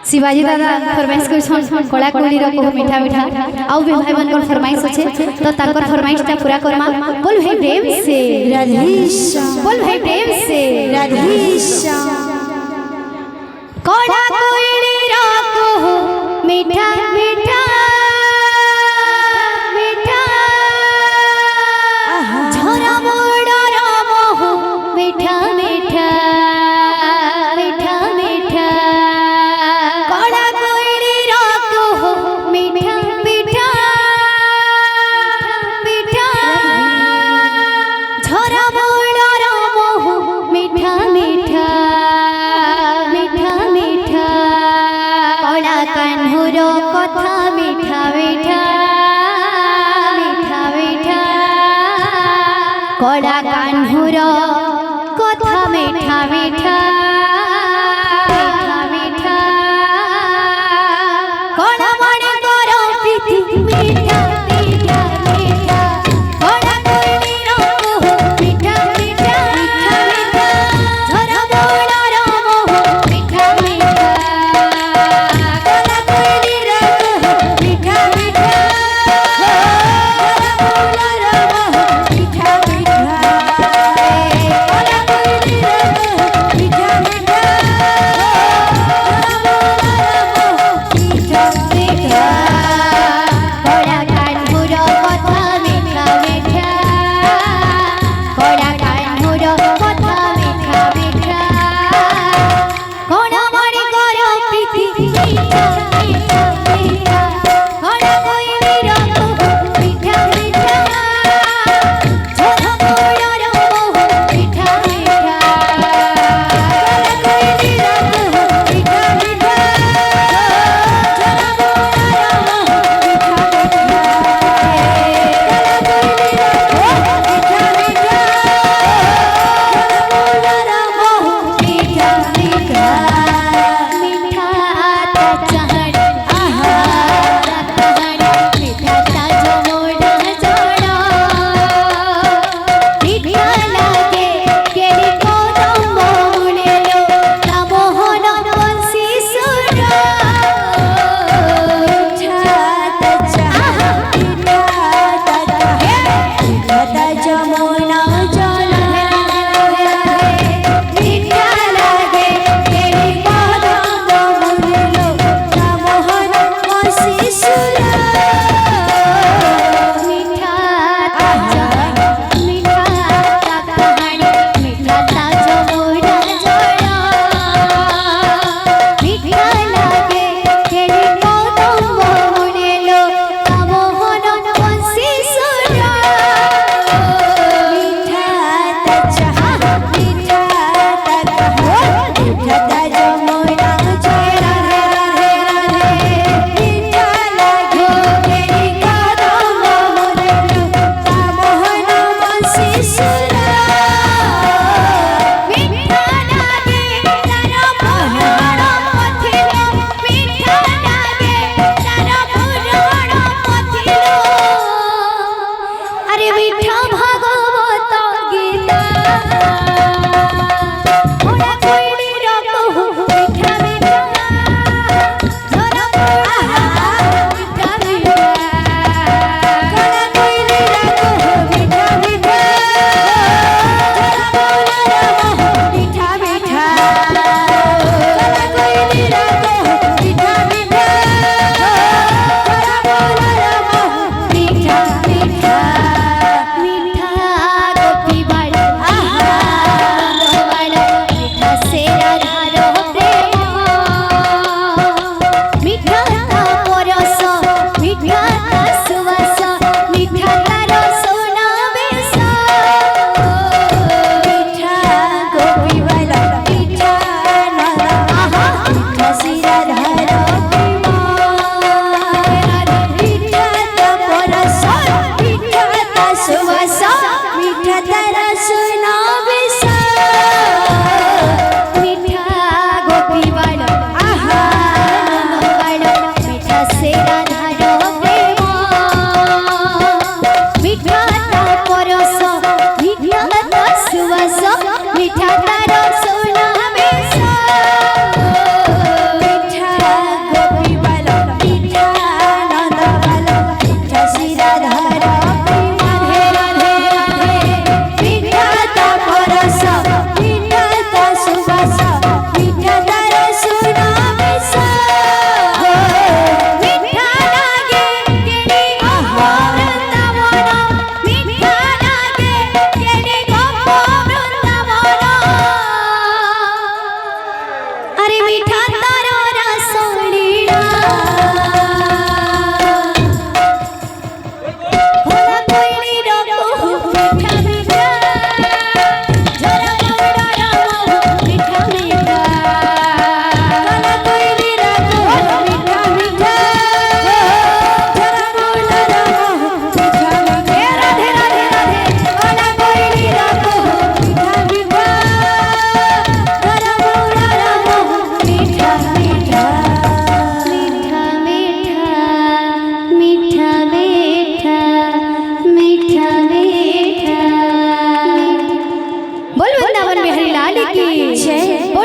शिवाजी दादा फरमाइश कर कला कोली रो मीठा मीठा आउ भी भाई बन कर फरमाइश होछे तो ताकर फरमाइशटा पूरा करमा। बोल भाई प्रेम से राधेश्याम, बोल भाई प्रेम से राधेश्याम। कला कोली रो मीठा मीठा मीठा झरा मोड़ा राम हो मीठा मीठा मीठा मीठा कला कोली रो मीठा मीठा मीठा झरा मोड़ा राम हो मीठा मीठा मीठा मीठा कला कान्हुर कथा मीठा मीठा मीठा मीठा कला कान्हुर